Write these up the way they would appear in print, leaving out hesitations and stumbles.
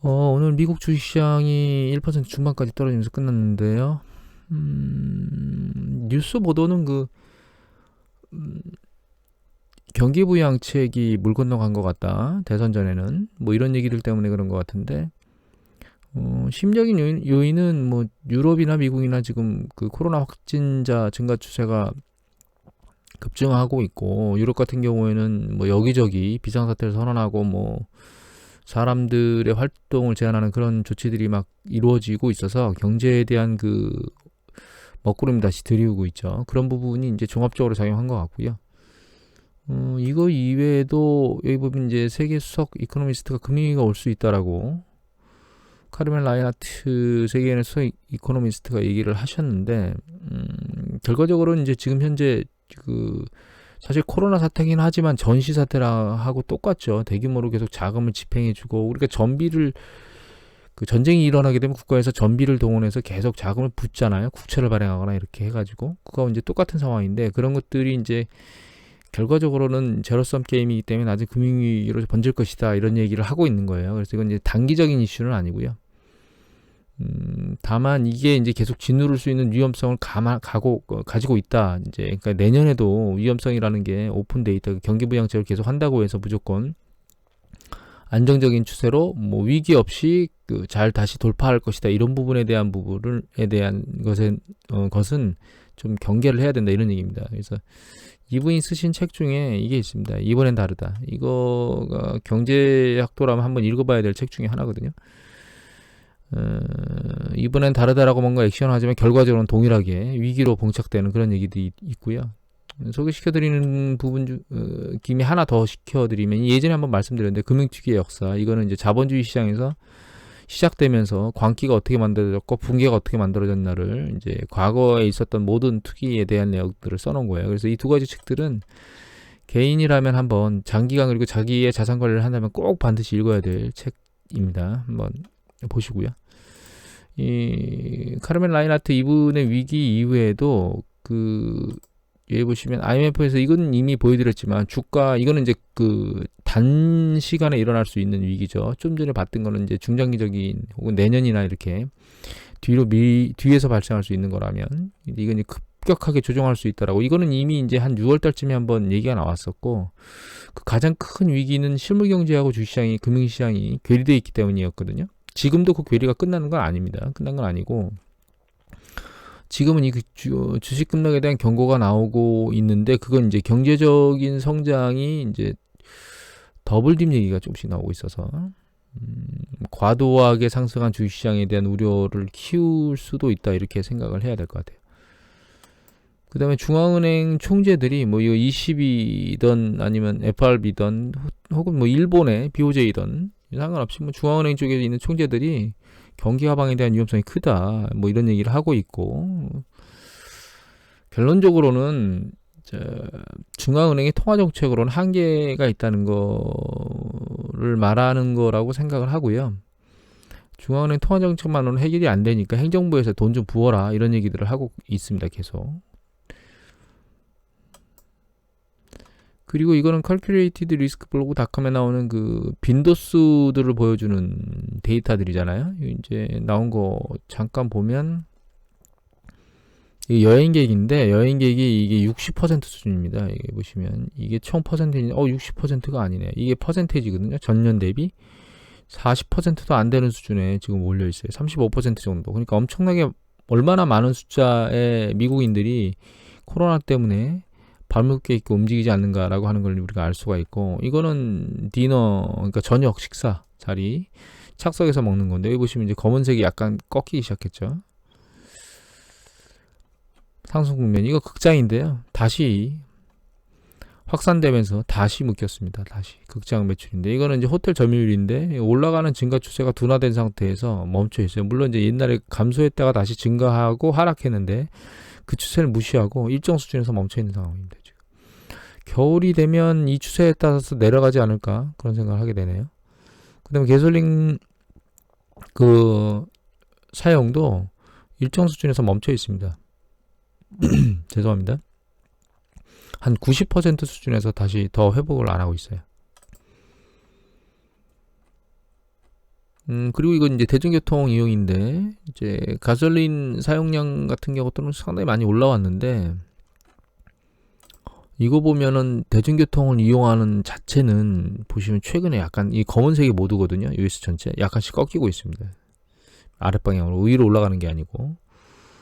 오늘 미국 주식시장이 1% 중반까지 떨어지면서 끝났는데요. 뉴스 보도는 음, 경기부양책이 물 건너간 것 같다. 대선 전에는 뭐 이런 얘기들 때문에 그런 것 같은데, 심적인 요인은 뭐 유럽이나 미국이나 지금 그 코로나 확진자 증가 추세가 급증하고 있고, 유럽 같은 경우에는 뭐 여기저기 비상사태를 선언하고 뭐 사람들의 활동을 제한하는 그런 조치들이 막 이루어지고 있어서 경제에 대한 그 먹구름이 다시 들이우고 있죠. 그런 부분이 이제 종합적으로 작용한 것 같고요. 이거 이외에도 여기 보면 이제 세계 수석 이코노미스트가 금리가 올 수 있다라고 카르멘 라이하트 세계인의 수석 이코노미스트가 얘기를 하셨는데, 결과적으로는 이제 지금 현재 그 사실 코로나 사태긴 하지만 전시 사태하고 똑같죠. 대규모로 계속 자금을 집행해주고 우리가 전비를 그 전쟁이 일어나게 되면 국가에서 전비를 동원해서 계속 자금을 붓잖아요. 국채를 발행하거나 이렇게 해가지고 그거 이제 똑같은 상황인데, 그런 것들이 이제 결과적으로는 제로섬 게임이기 때문에 나중에 금융위기로 번질 것이다 이런 얘기를 하고 있는 거예요. 그래서 이건 이제 단기적인 이슈는 아니고요. 다만 이게 이제 계속 짓누를 수 있는 위험성을 가지고 있다. 이제 그러니까 내년에도 위험성이라는 게 오픈 데이터 경기 부양책을 계속 한다고 해서 무조건 안정적인 추세로 뭐 위기 없이 잘 다시 돌파할 것이다. 이런 부분에 대한 것은 좀 경계를 해야 된다 이런 얘기입니다. 그래서 이분이 쓰신 책 중에 이게 있습니다. 이번엔 다르다. 이거가 경제학도라면 한번 읽어봐야 될 책 중에 하나거든요. 이번엔 다르다라고 뭔가 액션하지만 결과적으로는 동일하게 위기로 봉착되는 그런 얘기도 있고요. 소개시켜드리는 김에 하나 더 시켜드리면, 예전에 한번 말씀드렸는데 금융특위의 역사, 이거는 이제 자본주의 시장에서 시작되면서 광기가 어떻게 만들어졌고 붕괴가 어떻게 만들어졌나를 이제 과거에 있었던 모든 투기에 대한 내용들을 써놓은 거예요. 그래서 이 두 가지 책들은 개인이라면 한번 장기간 그리고 자기의 자산 관리를 한다면 꼭 반드시 읽어야 될 책입니다. 한번 보시고요. 이 카르멘 라인하트 이분의 위기 이후에도 여기 보시면 IMF에서 이건 이미 보여드렸지만 주가 이거는 이제 단시간에 일어날 수 있는 위기죠. 좀 전에 봤던 거는 이제 중장기적인 혹은 내년이나 이렇게 뒤에서 발생할 수 있는 거라면, 이건 이제 급격하게 조정할 수 있다라고, 이거는 이미 이제 한 6월 달쯤에 한번 얘기가 나왔었고, 그 가장 큰 위기는 실물 경제하고 주식시장이 금융시장이 괴리되어 있기 때문이었거든요. 지금도 그 괴리가 끝나는 건 아닙니다. 끝난 건 아니고 지금은 이 주식 급락에 대한 경고가 나오고 있는데, 그건 이제 경제적인 성장이 이제 더블딥 얘기가 조금씩 나오고 있어서 과도하게 상승한 주식시장에 대한 우려를 키울 수도 있다 이렇게 생각을 해야 될 것 같아요. 그 다음에 중앙은행 총재들이 뭐 이거 ECB든 아니면 FRB든 혹은 뭐 일본의 BOJ든 상관없이 뭐 중앙은행 쪽에 있는 총재들이 경기 하방에 대한 위험성이 크다 뭐 이런 얘기를 하고 있고, 결론적으로는 중앙은행의 통화정책으로는 한계가 있다는 거를 말하는 거라고 생각을 하고요. 중앙은행 통화정책만으로는 해결이 안 되니까 행정부에서 돈 좀 부어라 이런 얘기들을 하고 있습니다. 계속. 그리고 이거는 calculated risk 블로그닷컴에 나오는 그 빈도수들을 보여주는 데이터들이잖아요. 이제 나온 거 잠깐 보면 이게 여행객인데 여행객이 이게 60% 수준입니다. 이게 보시면 이게 총 퍼센테이지 60%가 아니네. 이게 퍼센테이지거든요. 전년 대비 40%도 안 되는 수준에 지금 올려 있어요. 35% 정도. 그러니까 엄청나게 얼마나 많은 숫자의 미국인들이 코로나 때문에 발목게 있고 움직이지 않는가라고 하는 걸 우리가 알 수가 있고, 이거는 디너 그러니까 저녁 식사 자리 착석해서 먹는 건데, 여기 보시면 이제 검은색이 약간 꺾이기 시작했죠. 상승 국면, 이거 극장인데요. 다시 확산되면서 다시 묶였습니다. 다시 극장 매출인데, 이거는 이제 호텔 점유율인데 올라가는 증가 추세가 둔화된 상태에서 멈춰 있어요. 물론 이제 옛날에 감소했다가 다시 증가하고 하락했는데 그 추세를 무시하고 일정 수준에서 멈춰 있는 상황입니다. 지금 겨울이 되면 이 추세에 따라서 내려가지 않을까 그런 생각을 하게 되네요. 그다음에 개솔린 그 사용도 일정 수준에서 멈춰 있습니다. 죄송합니다. 한 90% 수준에서 다시 더 회복을 안 하고 있어요. 그리고 이건 이제 대중교통 이용인데, 이제 가솔린 사용량 같은 경우는 상당히 많이 올라왔는데, 이거 보면은 대중교통을 이용하는 자체는 보시면 최근에 약간 이 검은색이 모두거든요. US 전체 약간씩 꺾이고 있습니다. 아랫방향으로 위로 올라가는 게 아니고.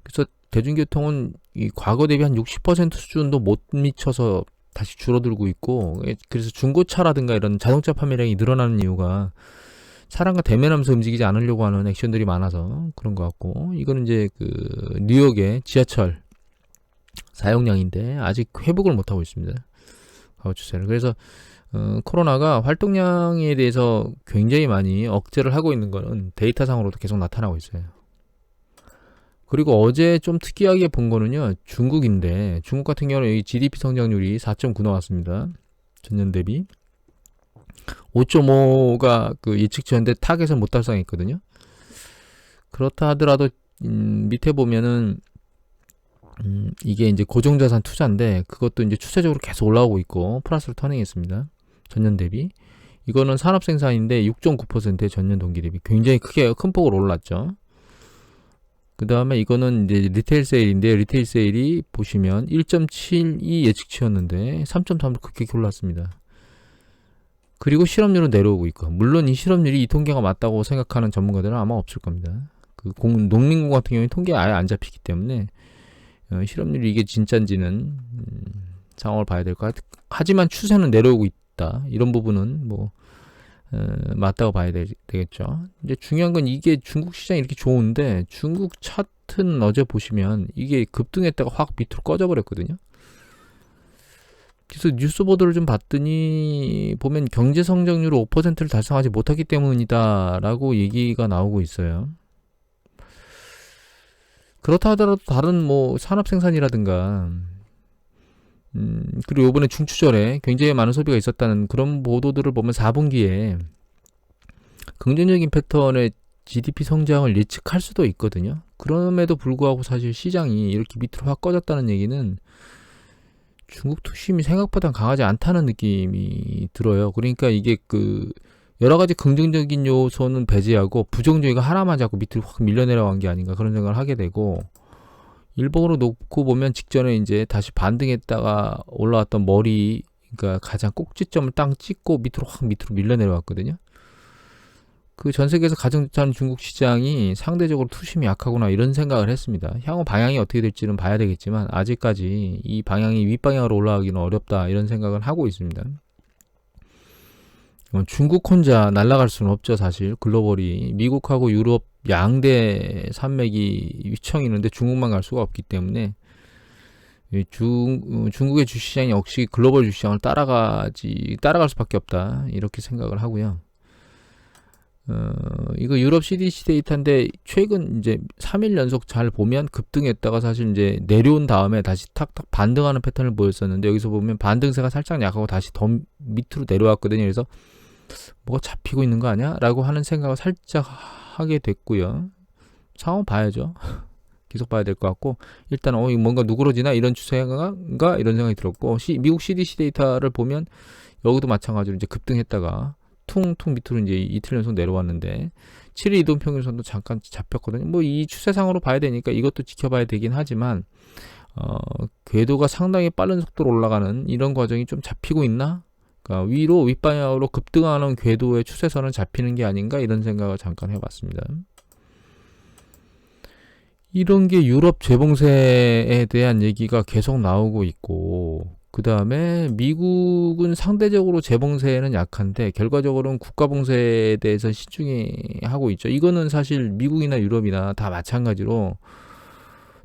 그래서 대중교통은 이 과거 대비 한 60% 수준도 못 미쳐서 다시 줄어들고 있고, 그래서 중고차라든가 이런 자동차 판매량이 늘어나는 이유가 사람과 대면하면서 움직이지 않으려고 하는 액션들이 많아서 그런 것 같고, 이거는 이제 그 뉴욕의 지하철 사용량인데 아직 회복을 못하고 있습니다. 과거 추세를. 그래서 코로나가 활동량에 대해서 굉장히 많이 억제를 하고 있는 거는 데이터상으로도 계속 나타나고 있어요. 그리고 어제 좀 특이하게 본 거는요, 중국인데, 중국 같은 경우는 여기 GDP 성장률이 4.9 나왔습니다. 전년 대비. 5.5가 그 예측치였는데 타겟을 못 달성했거든요. 그렇다 하더라도, 밑에 보면은, 이게 이제 고정자산 투자인데, 그것도 이제 추세적으로 계속 올라오고 있고, 플러스로 터닝했습니다. 전년 대비. 이거는 산업생산인데 6.9%의 전년 동기 대비 굉장히 크게 큰 폭으로 올랐죠. 그 다음에 이거는 이제 리테일 세일인데, 리테일 세일이 보시면 1.72 예측치였는데 3.3으로 급격히 올랐습니다. 그리고 실업률은 내려오고 있고, 물론 이 실업률이 이 통계가 맞다고 생각하는 전문가들은 아마 없을 겁니다. 그 농민공 같은 경우에 통계에 아예 안 잡히기 때문에 실업률이 이게 진짜인지는 상황을 봐야 될 것 같아요. 하지만 추세는 내려오고 있다. 이런 부분은 뭐 맞다고 봐야 되겠죠. 이제 중요한 건 이게 중국 시장이 이렇게 좋은데, 중국 차트는 어제 보시면 이게 급등했다가 확 밑으로 꺼져버렸거든요. 그래서 뉴스 보도를 좀 봤더니 보면 경제 성장률 5%를 달성하지 못했기 때문이다라고 얘기가 나오고 있어요. 그렇다 하더라도 다른 뭐 산업 생산이라든가, 그리고 이번에 중추절에 굉장히 많은 소비가 있었다는 그런 보도들을 보면 4분기에 긍정적인 패턴의 GDP 성장을 예측할 수도 있거든요. 그럼에도 불구하고 사실 시장이 이렇게 밑으로 확 꺼졌다는 얘기는 중국 투심이 생각보다 강하지 않다는 느낌이 들어요. 그러니까 이게 그 여러 가지 긍정적인 요소는 배제하고 부정적인 거 하나만 잡고 밑으로 확 밀려내려간 게 아닌가, 그런 생각을 하게 되고, 일봉으로 놓고 보면 직전에 이제 다시 반등했다가 올라왔던 머리, 그러니까 가장 꼭지점을 딱 찍고 밑으로 밀려내려왔거든요. 그 전 세계에서 가장 좋다는 중국 시장이 상대적으로 투심이 약하구나, 이런 생각을 했습니다. 향후 방향이 어떻게 될지는 봐야 되겠지만 아직까지 이 방향이 윗방향으로 올라가기는 어렵다, 이런 생각을 하고 있습니다. 중국 혼자 날아갈 수는 없죠. 사실 글로벌이 미국하고 유럽 양대 산맥이 휘청이는데 중국만 갈 수가 없기 때문에 중국의 주시장이 역시 글로벌 주시장을 따라갈 수밖에 없다, 이렇게 생각을 하고요. 이거 유럽 CDC 데이터인데 최근 이제 3일 연속 잘 보면 급등했다가 사실 이제 내려온 다음에 다시 탁탁 반등하는 패턴을 보였었는데, 여기서 보면 반등세가 살짝 약하고 다시 더 밑으로 내려왔거든요. 그래서 뭐가 잡히고 있는 거 아니야? 라고 하는 생각을 살짝 하게 됐고요. 상황 봐야죠. 계속 봐야 될 것 같고, 일단 이거 뭔가 누그러지나 이런 추세가 이런 생각이 들었고, 미국 CDC 데이터를 보면 여기도 마찬가지로 이제 급등했다가 퉁퉁 밑으로 이제 이틀 연속 내려왔는데 7일 이동 평균선도 잠깐 잡혔거든요. 뭐 이 추세상으로 봐야 되니까 이것도 지켜봐야 되긴 하지만 궤도가 상당히 빠른 속도로 올라가는 이런 과정이 좀 잡히고 있나? 그러니까 위로 윗방향으로 급등하는 궤도의 추세선은 잡히는 게 아닌가, 이런 생각을 잠깐 해봤습니다. 이런 게 유럽 재봉세에 대한 얘기가 계속 나오고 있고, 그 다음에 미국은 상대적으로 재봉세에는 약한데 결과적으로는 국가봉세에 대해서 신중히 하고 있죠. 이거는 사실 미국이나 유럽이나 다 마찬가지로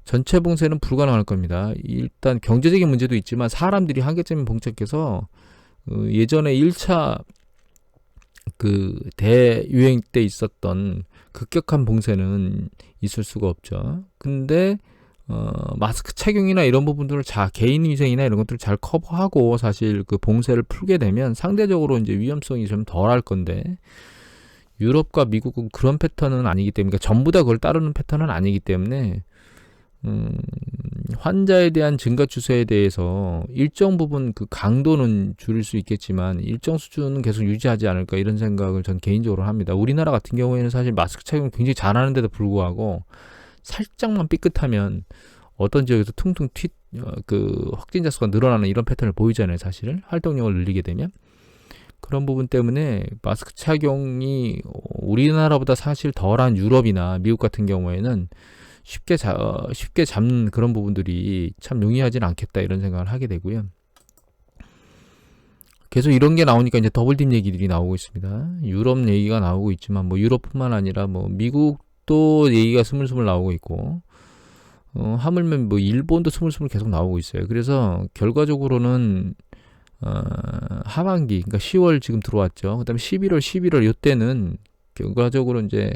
전체 봉쇄는 불가능할 겁니다. 일단 경제적인 문제도 있지만 사람들이 한계점에 봉착해서 예전에 1차 그 대유행 때 있었던 급격한 봉쇄는 있을 수가 없죠. 근데 마스크 착용이나 이런 부분들을 개인 위생이나 이런 것들을 잘 커버하고 사실 그 봉쇄를 풀게 되면 상대적으로 이제 위험성이 좀 덜할 건데, 유럽과 미국은 그런 패턴은 아니기 때문에, 그러니까 전부 다 그걸 따르는 패턴은 아니기 때문에 환자에 대한 증가 추세에 대해서 일정 부분 그 강도는 줄일 수 있겠지만 일정 수준은 계속 유지하지 않을까 이런 생각을 전 개인적으로 합니다. 우리나라 같은 경우에는 사실 마스크 착용 굉장히 잘하는데도 불구하고 살짝만 삐끗하면 어떤 지역에서 퉁퉁 그 확진자 수가 늘어나는 이런 패턴을 보이잖아요. 사실 활동량을 늘리게 되면 그런 부분 때문에 마스크 착용이 우리나라보다 사실 덜한 유럽이나 미국 같은 경우에는 쉽게 잡는 그런 부분들이 참 용이하지는 않겠다 이런 생각을 하게 되고요. 계속 이런 게 나오니까 이제 더블딥 얘기들이 나오고 있습니다. 유럽 얘기가 나오고 있지만 뭐 유럽뿐만 아니라 뭐 미국도 얘기가 스물스물 나오고 있고 하물며 뭐 일본도 스물스물 계속 나오고 있어요. 그래서 결과적으로는 하반기, 그러니까 10월 지금 들어왔죠. 그다음에 11월 이때는 결과적으로 이제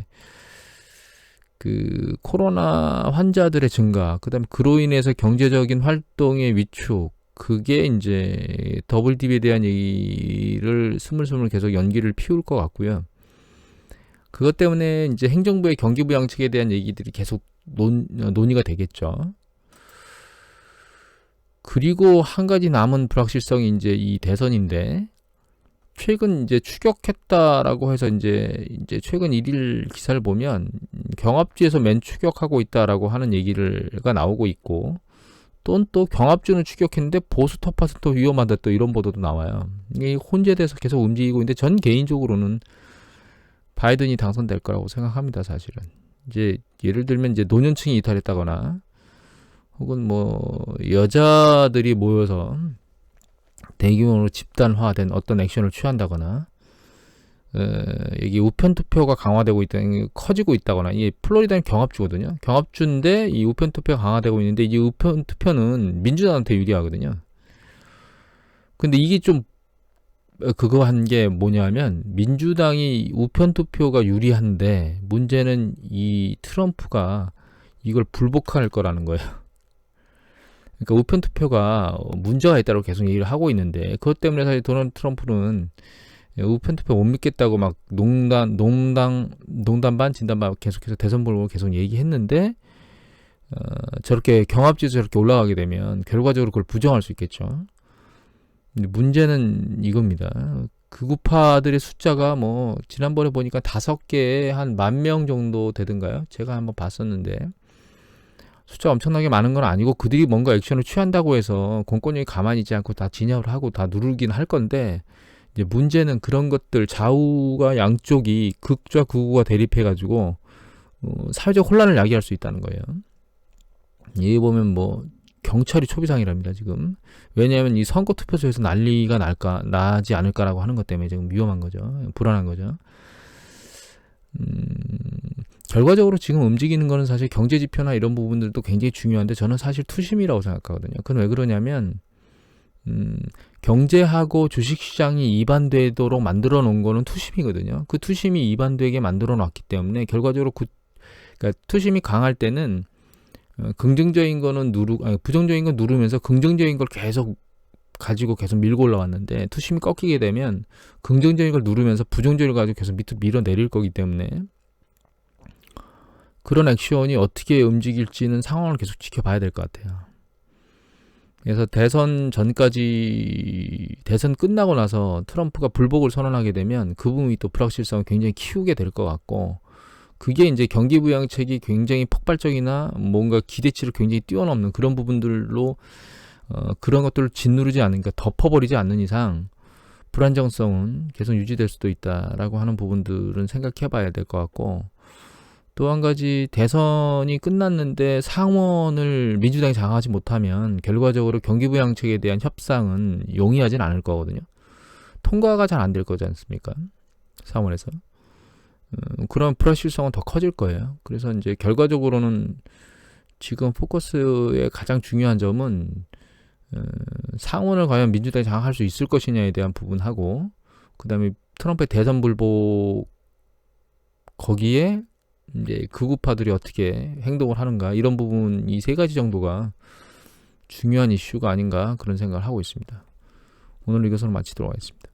그 코로나 환자들의 증가, 그다음에 그로 인해서 경제적인 활동의 위축, 그게 이제 더블딥에 대한 얘기를 스물스물 계속 연기를 피울 것 같고요. 그것 때문에 이제 행정부의 경기부양책에 대한 얘기들이 계속 논의가 되겠죠. 그리고 한 가지 남은 불확실성이 이제 이 대선인데, 최근 이제 추격했다라고 해서 이제 최근 1일 기사를 보면 경합주에서 맨 추격하고 있다라고 하는 얘기가 나오고 있고, 또 경합주는 추격했는데 보수 터파는 또 위험하다 또 이런 보도도 나와요. 이게 혼재돼서 계속 움직이고 있는데 전 개인적으로는 바이든이 당선될 거라고 생각합니다. 사실은 이제 예를 들면 이제 노년층이 이탈했다거나 혹은 뭐 여자들이 모여서 대규모로 집단화된 어떤 액션을 취한다거나 이게 우편 투표가 강화되고 있다는 커지고 있다거나, 이게 플로리다는 경합주거든요. 경합주인데 이 우편 투표가 강화되고 있는데 이 우편 투표는 민주당한테 유리하거든요. 근데 이게 좀 그거 한 게 뭐냐면 민주당이 우편 투표가 유리한데 문제는 이 트럼프가 이걸 불복할 거라는 거예요. 그러니까 우편 투표가 문제가 있다고 계속 얘기를 하고 있는데 그것 때문에 사실 도널드 트럼프는 우편 투표 못 믿겠다고 막 농담 반 진담 반 계속해서 대선 보고 계속 얘기했는데 저렇게 경합지에서 저렇게 올라가게 되면 결과적으로 그걸 부정할 수 있겠죠. 근데 문제는 이겁니다. 극우파들의 숫자가 뭐 지난번에 보니까 5개에 한 10,000명 정도 되던가요? 제가 한번 봤었는데 숫자가 엄청나게 많은 건 아니고 그들이 뭔가 액션을 취한다고 해서 공권력이 가만히 있지 않고 다 진압을 하고 다 누르긴 할 건데, 이제 문제는 그런 것들 좌우가 양쪽이 극과 극우가 대립해가지고 사회적 혼란을 야기할 수 있다는 거예요. 여기 보면 뭐 경찰이 초비상이랍니다 지금. 왜냐하면 이 선거 투표소에서 난리가 나지 않을까라고 하는 것 때문에 지금 위험한 거죠. 불안한 거죠. 결과적으로 지금 움직이는 거는 사실 경제 지표나 이런 부분들도 굉장히 중요한데 저는 사실 투심이라고 생각하거든요. 그건 왜 그러냐면 경제하고 주식시장이 이반되도록 만들어 놓은 거는 투심이거든요. 그 투심이 이반되게 만들어 놨기 때문에 결과적으로 그러니까 투심이 강할 때는 긍정적인 거는 부정적인 건 누르면서 긍정적인 걸 계속 가지고 계속 밀고 올라왔는데, 투심이 꺾이게 되면 긍정적인 걸 누르면서 부정적인 걸 가지고 계속 밑으로 밀어내릴 거기 때문에 그런 액션이 어떻게 움직일지는 상황을 계속 지켜봐야 될 것 같아요. 그래서 대선 전까지, 대선 끝나고 나서 트럼프가 불복을 선언하게 되면 그 부분이 또 불확실성을 굉장히 키우게 될 것 같고, 그게 이제 경기부양책이 굉장히 폭발적이나 뭔가 기대치를 굉장히 뛰어넘는 그런 부분들로 그런 것들을 짓누르지 않으니까 덮어버리지 않는 이상 불안정성은 계속 유지될 수도 있다라고 하는 부분들은 생각해 봐야 될 것 같고, 또 한 가지, 대선이 끝났는데 상원을 민주당이 장악하지 못하면 결과적으로 경기부양책에 대한 협상은 용이하진 않을 거거든요. 통과가 잘 안 될 거지 않습니까? 상원에서. 그런 불확실성은 더 커질 거예요. 그래서 이제 결과적으로는 지금 포커스의 가장 중요한 점은 상원을 과연 민주당이 장악할 수 있을 것이냐에 대한 부분하고, 그 다음에 트럼프의 대선 불복, 거기에 이제 극우파들이 어떻게 행동을 하는가, 이런 부분, 이 세 가지 정도가 중요한 이슈가 아닌가 그런 생각을 하고 있습니다. 오늘 이것으로 마치도록 하겠습니다.